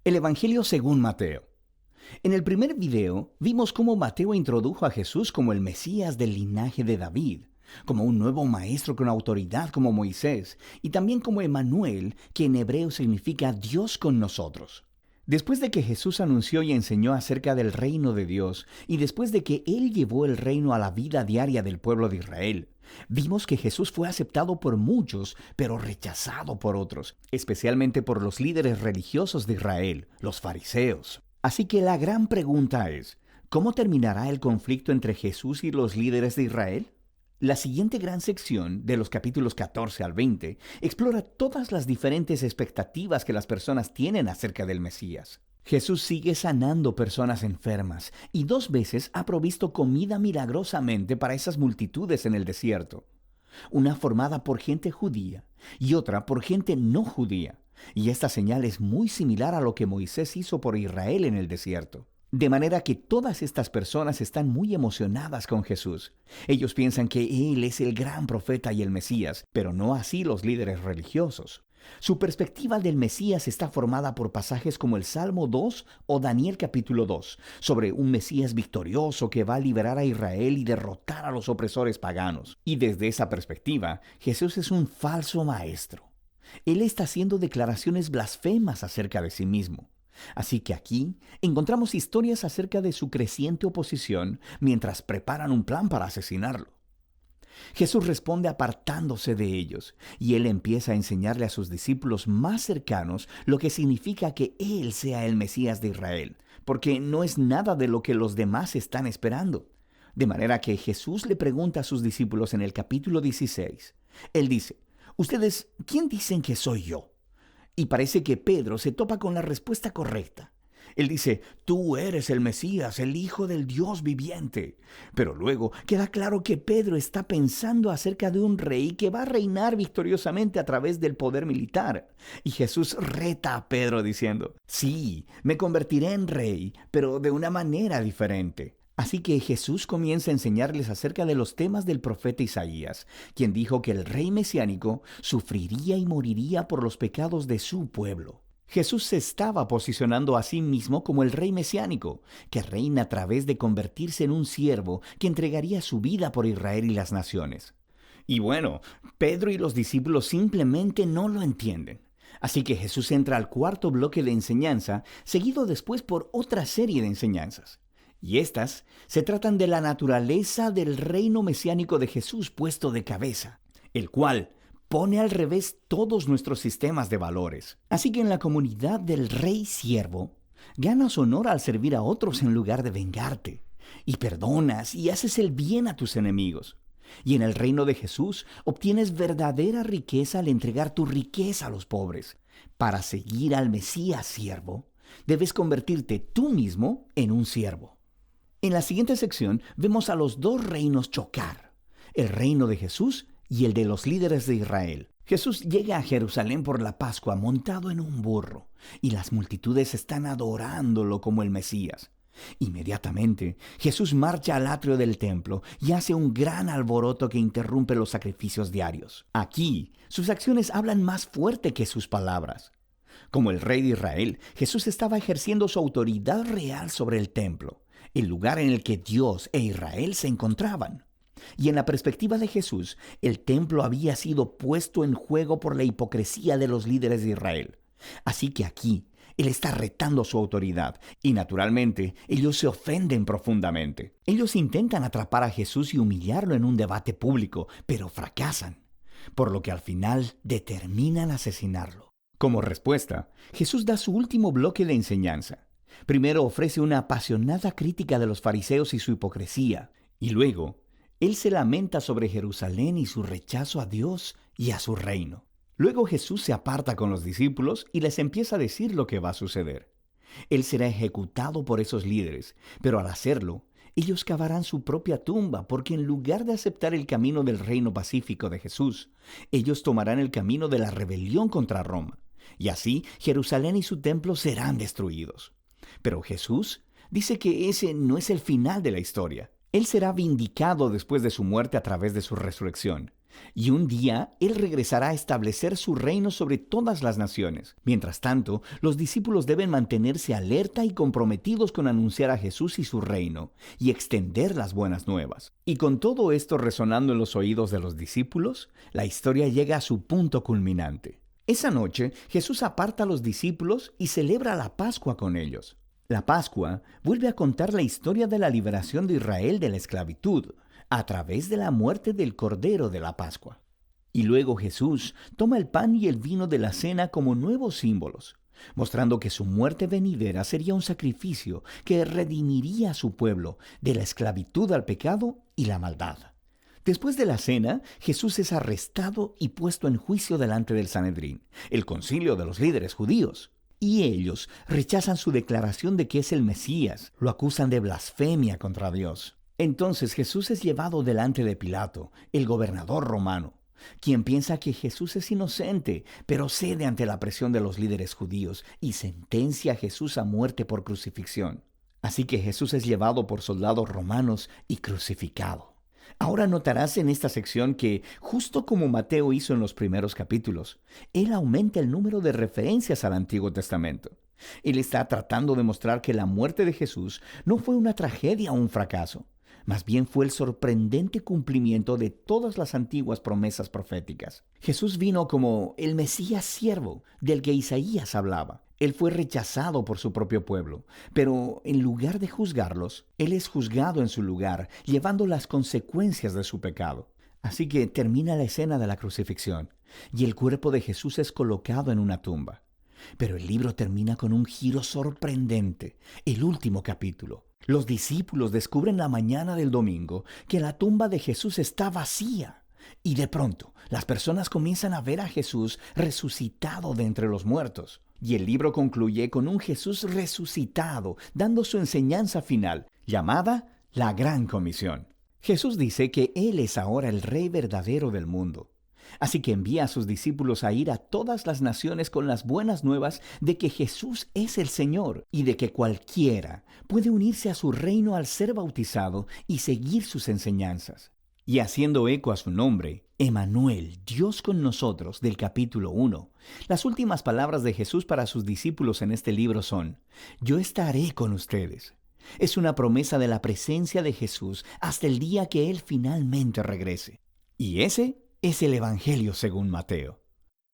El Evangelio según Mateo. En el primer video vimos cómo Mateo introdujo a Jesús como el Mesías del linaje de David, como un nuevo maestro con autoridad como Moisés, y también como Emmanuel, que en hebreo significa Dios con nosotros. Después de que Jesús anunció y enseñó acerca del reino de Dios, y después de que Él llevó el reino a la vida diaria del pueblo de Israel, vimos que Jesús fue aceptado por muchos, pero rechazado por otros, especialmente por los líderes religiosos de Israel, los fariseos. Así que la gran pregunta es, ¿cómo terminará el conflicto entre Jesús y los líderes de Israel? La siguiente gran sección, de los capítulos 14 al 20, explora todas las diferentes expectativas que las personas tienen acerca del Mesías. Jesús sigue sanando personas enfermas y 2 veces ha provisto comida milagrosamente para esas multitudes en el desierto. Una formada por gente judía y otra por gente no judía. Y esta señal es muy similar a lo que Moisés hizo por Israel en el desierto. De manera que todas estas personas están muy emocionadas con Jesús. Ellos piensan que Él es el gran profeta y el Mesías, pero no así los líderes religiosos. Su perspectiva del Mesías está formada por pasajes como el Salmo 2 o Daniel capítulo 2, sobre un Mesías victorioso que va a liberar a Israel y derrotar a los opresores paganos. Y desde esa perspectiva, Jesús es un falso maestro. Él está haciendo declaraciones blasfemas acerca de sí mismo. Así que aquí encontramos historias acerca de su creciente oposición mientras preparan un plan para asesinarlo. Jesús responde apartándose de ellos, y Él empieza a enseñarle a sus discípulos más cercanos lo que significa que Él sea el Mesías de Israel, porque no es nada de lo que los demás están esperando. De manera que Jesús le pregunta a sus discípulos en el capítulo 16. Él dice, «¿Ustedes quién dicen que soy yo?» Y parece que Pedro se topa con la respuesta correcta. Él dice, «Tú eres el Mesías, el Hijo del Dios viviente». Pero luego queda claro que Pedro está pensando acerca de un rey que va a reinar victoriosamente a través del poder militar. Y Jesús reta a Pedro diciendo, «Sí, me convertiré en rey, pero de una manera diferente». Así que Jesús comienza a enseñarles acerca de los temas del profeta Isaías, quien dijo que el rey mesiánico sufriría y moriría por los pecados de su pueblo. Jesús se estaba posicionando a sí mismo como el rey mesiánico, que reina a través de convertirse en un siervo que entregaría su vida por Israel y las naciones. Y bueno, Pedro y los discípulos simplemente no lo entienden. Así que Jesús entra al cuarto bloque de enseñanza, seguido después por otra serie de enseñanzas. Y estas se tratan de la naturaleza del reino mesiánico de Jesús puesto de cabeza, el cual pone al revés todos nuestros sistemas de valores. Así que en la comunidad del rey siervo, ganas honor al servir a otros en lugar de vengarte, y perdonas y haces el bien a tus enemigos. Y en el reino de Jesús obtienes verdadera riqueza al entregar tu riqueza a los pobres. Para seguir al Mesías siervo, debes convertirte tú mismo en un siervo. En la siguiente sección vemos a los 2 reinos chocar, el reino de Jesús y el de los líderes de Israel. Jesús llega a Jerusalén por la Pascua montado en un burro, y las multitudes están adorándolo como el Mesías. Inmediatamente, Jesús marcha al atrio del templo y hace un gran alboroto que interrumpe los sacrificios diarios. Aquí, sus acciones hablan más fuerte que sus palabras. Como el rey de Israel, Jesús estaba ejerciendo su autoridad real sobre el templo, el lugar en el que Dios e Israel se encontraban. Y en la perspectiva de Jesús, el templo había sido puesto en juego por la hipocresía de los líderes de Israel. Así que aquí, Él está retando su autoridad, y naturalmente, ellos se ofenden profundamente. Ellos intentan atrapar a Jesús y humillarlo en un debate público, pero fracasan, por lo que al final determinan asesinarlo. Como respuesta, Jesús da su último bloque de enseñanza. Primero ofrece una apasionada crítica de los fariseos y su hipocresía, y luego, Él se lamenta sobre Jerusalén y su rechazo a Dios y a su reino. Luego Jesús se aparta con los discípulos y les empieza a decir lo que va a suceder. Él será ejecutado por esos líderes, pero al hacerlo, ellos cavarán su propia tumba, porque en lugar de aceptar el camino del reino pacífico de Jesús, ellos tomarán el camino de la rebelión contra Roma, y así Jerusalén y su templo serán destruidos. Pero Jesús dice que ese no es el final de la historia. Él será vindicado después de su muerte a través de su resurrección, Y un día Él regresará a establecer su reino sobre todas las naciones. Mientras tanto, los discípulos deben mantenerse alerta y comprometidos con anunciar a Jesús y su reino, y extender las buenas nuevas. Y con todo esto resonando en los oídos de los discípulos, la historia llega a su punto culminante. Esa noche, Jesús aparta a los discípulos y celebra la Pascua con ellos. La Pascua vuelve a contar la historia de la liberación de Israel de la esclavitud, a través de la muerte del Cordero de la Pascua. Y luego Jesús toma el pan y el vino de la cena como nuevos símbolos, mostrando que su muerte venidera sería un sacrificio que redimiría a su pueblo de la esclavitud al pecado y la maldad. Después de la cena, Jesús es arrestado y puesto en juicio delante del Sanedrín, el concilio de los líderes judíos. Y ellos rechazan su declaración de que es el Mesías, lo acusan de blasfemia contra Dios. Entonces Jesús es llevado delante de Pilato, el gobernador romano, quien piensa que Jesús es inocente, pero cede ante la presión de los líderes judíos y sentencia a Jesús a muerte por crucifixión. Así que Jesús es llevado por soldados romanos y crucificado. Ahora notarás en esta sección que, justo como Mateo hizo en los primeros capítulos, él aumenta el número de referencias al Antiguo Testamento. Él está tratando de mostrar que la muerte de Jesús no fue una tragedia o un fracaso. Más bien fue el sorprendente cumplimiento de todas las antiguas promesas proféticas. Jesús vino como el Mesías siervo del que Isaías hablaba. Él fue rechazado por su propio pueblo, pero en lugar de juzgarlos, Él es juzgado en su lugar, llevando las consecuencias de su pecado. Así que termina la escena de la crucifixión, y el cuerpo de Jesús es colocado en una tumba. Pero el libro termina con un giro sorprendente, el último capítulo. Los discípulos descubren la mañana del domingo que la tumba de Jesús está vacía. Y de pronto, las personas comienzan a ver a Jesús resucitado de entre los muertos. Y el libro concluye con un Jesús resucitado, dando su enseñanza final, llamada la Gran Comisión. Jesús dice que Él es ahora el Rey verdadero del mundo. Así que envía a sus discípulos a ir a todas las naciones con las buenas nuevas de que Jesús es el Señor y de que cualquiera puede unirse a su reino al ser bautizado y seguir sus enseñanzas. Y haciendo eco a su nombre, Emmanuel, Dios con nosotros, del capítulo 1, las últimas palabras de Jesús para sus discípulos en este libro son: Yo estaré con ustedes. Es una promesa de la presencia de Jesús hasta el día que Él finalmente regrese. Y ese es el Evangelio según Mateo.